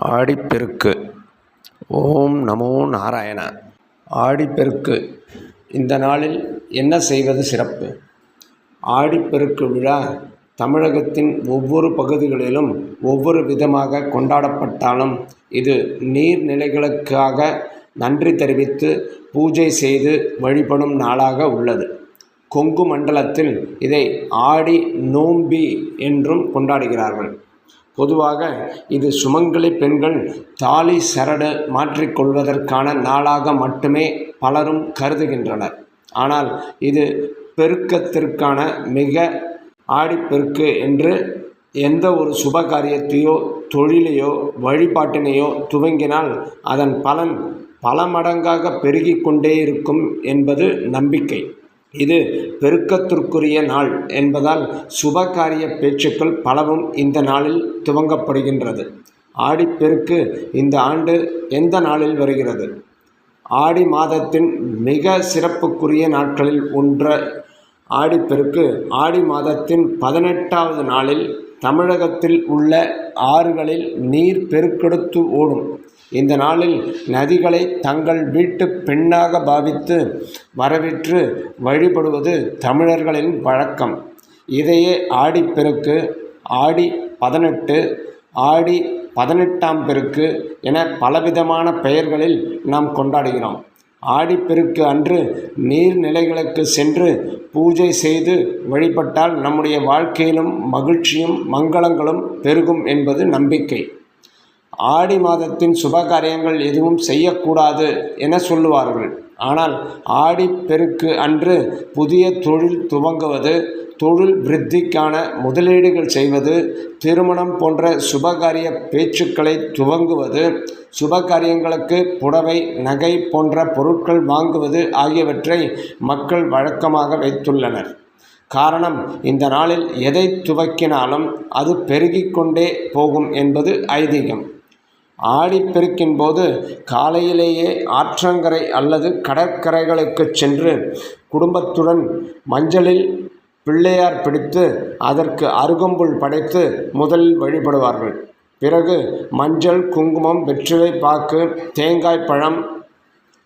ஆடிப்பெருக்கு. ஓம் நமோ நாராயண. ஆடிப்பெருக்கு இந்த நாளில் என்ன செய்வது சிறப்பு? ஆடிப்பெருக்கு விழா தமிழகத்தின் ஒவ்வொரு பகுதிகளிலும் ஒவ்வொரு விதமாக கொண்டாடப்பட்டாலும் இது நீர்நிலைகளுக்காக நன்றி தெரிவித்து பூஜை செய்து வழிபடும் நாளாக உள்ளது. கொங்கு மண்டலத்தில் இதை ஆடி நோம்பி என்றும் கொண்டாடுகிறார்கள். பொதுவாக இது சுமங்கலி பெண்கள் தாலி சரடு மாற்றிக்கொள்வதற்கான நாளாக மட்டுமே பலரும் கருதுகின்றனர். ஆனால் இது பெருக்கத்திற்கான மிக ஆடிப்பெருக்கு என்று எந்த ஒரு சுபகாரியத்தையோ தொழிலையோ வழிபாட்டினையோ துவங்கினால் அதன் பலன் பல மடங்காக பெருகி கொண்டே இருக்கும் என்பது நம்பிக்கை. இது பெருக்கத்திற்குரிய நாள் என்பதால் சுபகாரிய பேச்சுக்கள் பலவும் இந்த நாளில் துவங்கப்படுகின்றது. ஆடிப்பெருக்கு இந்த ஆண்டு எந்த நாளில் வருகிறது? ஆடி மாதத்தின் மிக சிறப்புக்குரிய நாட்களில் ஒன்று ஆடிப்பெருக்கு. ஆடி மாதத்தின் 18வது நாளில் தமிழகத்தில் உள்ள ஆறுகளில் நீர் பெருக்கெடுத்து ஓடும். இந்த நாளில் நதிகளை தங்கள் வீட்டு பெண்ணாக பாவித்து வரவேற்று வழிபடுவது தமிழர்களின் வழக்கம். இதையே ஆடிப்பெருக்கு, ஆடி 18, ஆடி 18ஆம் பெருக்கு என பலவிதமான பெயர்களில் நாம் கொண்டாடுகிறோம். ஆடிப்பெருக்கு அன்று நீர்நிலைகளுக்கு சென்று பூஜை செய்து வழிபட்டால் நம்முடைய வாழ்க்கையிலும் மகிழ்ச்சியும் மங்களங்களும் பெருகும் என்பது நம்பிக்கை. ஆடி மாதத்தின் சுபகாரியங்கள் எதுவும் செய்யக்கூடாது என சொல்லுவார்கள். ஆனால் ஆடிப்பெருக்கு அன்று புதிய தொழில் துவங்குவது, தொழில் விருத்திக்கான முதலீடுகள் செய்வது, திருமணம் போன்ற சுபகாரிய பேச்சுக்களை துவங்குவது, சுபகாரியங்களுக்கு புடவை, நகை போன்ற பொருட்கள் வாங்குவது ஆகியவற்றை மக்கள் வழக்கமாக வைத்துள்ளனர். காரணம், இந்த நாளில் எதை துவக்கினாலும் அது பெருகிக்கொண்டே போகும் என்பது ஐதீகம். ஆடிப்பெருக்கின் போது காலையிலேயே ஆற்றங்கரை அல்லது கடற்கரைகளுக்கு சென்று குடும்பத்துடன் மஞ்சளில் பிள்ளையார் பிடித்து அதற்கு அருகம்புல் படைத்து முதலில் வழிபடுவார்கள். பிறகு மஞ்சள், குங்குமம், வெற்றிலை பாக்கு, தேங்காய் பழம்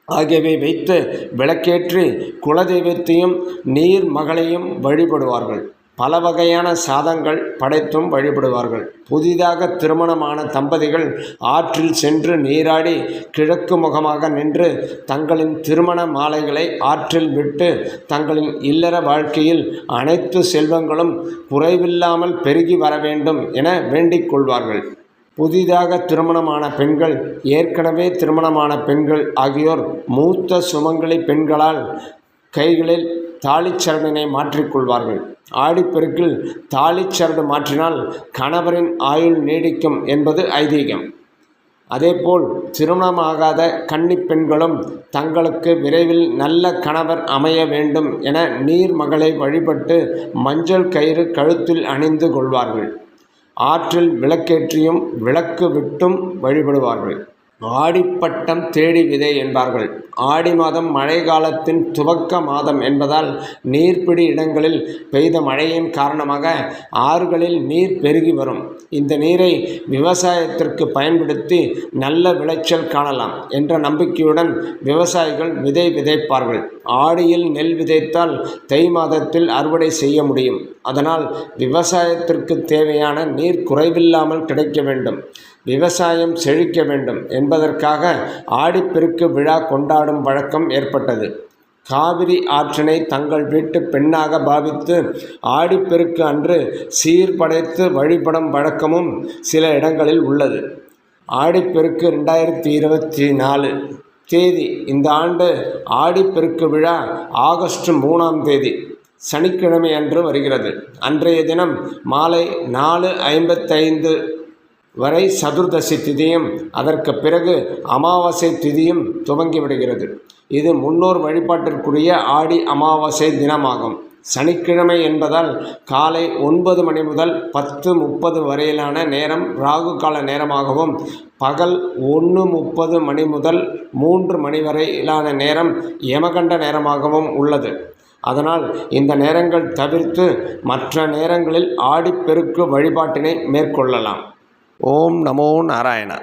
ஆகியவை வைத்து விளக்கேற்றி குலதெய்வத்தையும் நீர் மகளையும் வழிபடுவார்கள். பல வகையான சாதங்கள் படைத்தும் வழிபடுவார்கள். புதிதாக திருமணமான தம்பதிகள் ஆற்றில் சென்று நீராடி கிழக்கு முகமாக நின்று தங்களின் திருமண மாலைகளை ஆற்றில் விட்டு தங்களின் இல்லற வாழ்க்கையில் அனைத்து செல்வங்களும் குறைவில்லாமல் பெருகி வர வேண்டும் என வேண்டிக் கொள்வார்கள். புதிதாக திருமணமான பெண்கள், ஏற்கனவே திருமணமான பெண்கள் ஆகியோர் மூத்த சுமங்கலி பெண்களால் கைகளில் தாலிச்சரடினை மாற்றிக்கொள்வார்கள். ஆடிப்பெருக்கில் தாலிச்சரடு மாற்றினால் கணவரின் ஆயுள் நீடிக்கும் என்பது ஐதீகம். அதேபோல் திருமணமாகாத கன்னிப் பெண்களும் தங்களுக்கு விரைவில் நல்ல கணவர் அமைய வேண்டும் என நீர் மகளை வழிபட்டு மஞ்சள் கயிறு கழுத்தில் அணிந்து கொள்வார்கள். ஆற்றில் விளக்கேற்றியும் விளக்கு விட்டும் வழிபடுவார்கள். ஆடிப்பட்டம் தேடி விதை என்பார்கள். ஆடி மாதம் மழை காலத்தின் துவக்க மாதம் என்பதால் நீர்ப்பிடி இடங்களில் பெய்த மழையின் காரணமாக ஆறுகளில் நீர் பெருகி வரும். இந்த நீரை விவசாயத்திற்கு பயன்படுத்தி நல்ல விளைச்சல் காணலாம் என்ற நம்பிக்கையுடன் விவசாயிகள் விதை விதைப்பார்கள். ஆடியில் நெல் விதைத்தால் தை மாதத்தில் அறுவடை செய்ய முடியும். அதனால் விவசாயத்திற்கு தேவையான நீர் குறைவில்லாமல் கிடைக்க வேண்டும், விவசாயம் செழிக்க வேண்டும் என்பதற்காக ஆடிப்பெருக்கு விழா கொண்டாடும் வழக்கம் ஏற்பட்டது. காவிரி ஆற்றினை தங்கள் வீட்டு பெண்ணாக பாவித்து ஆடிப்பெருக்கு அன்று சீர்படைத்து வழிபடும் வழக்கமும் சில இடங்களில் உள்ளது. ஆடிப்பெருக்கு 2024 தேதி. இந்த ஆண்டு ஆடிப்பெருக்கு விழா ஆகஸ்ட் 3ஆம் தேதி சனிக்கிழமை அன்று வருகிறது. அன்றைய தினம் மாலை 4:55 வரை சதுர்தசி திதியும் அதற்கு பிறகு அமாவாசை திதியும் துவங்கிவிடுகிறது. இது முன்னோர் வழிபாட்டிற்குரிய ஆடி அமாவாசை தினமாகும். சனிக்கிழமை என்பதால் காலை 9 மணி முதல் 10:30 வரையிலான நேரம் ராகு கால நேரமாகவும், பகல் 1:30 மணி முதல் 3 மணி வரையிலான நேரம் யமகண்ட நேரமாகவும் உள்ளது. அதனால் இந்த நேரங்கள் தவிர்த்து மற்ற நேரங்களில் ஆடிப்பெருக்கு வழிபாட்டினை மேற்கொள்ளலாம். ஓம் நமோ நாராயண.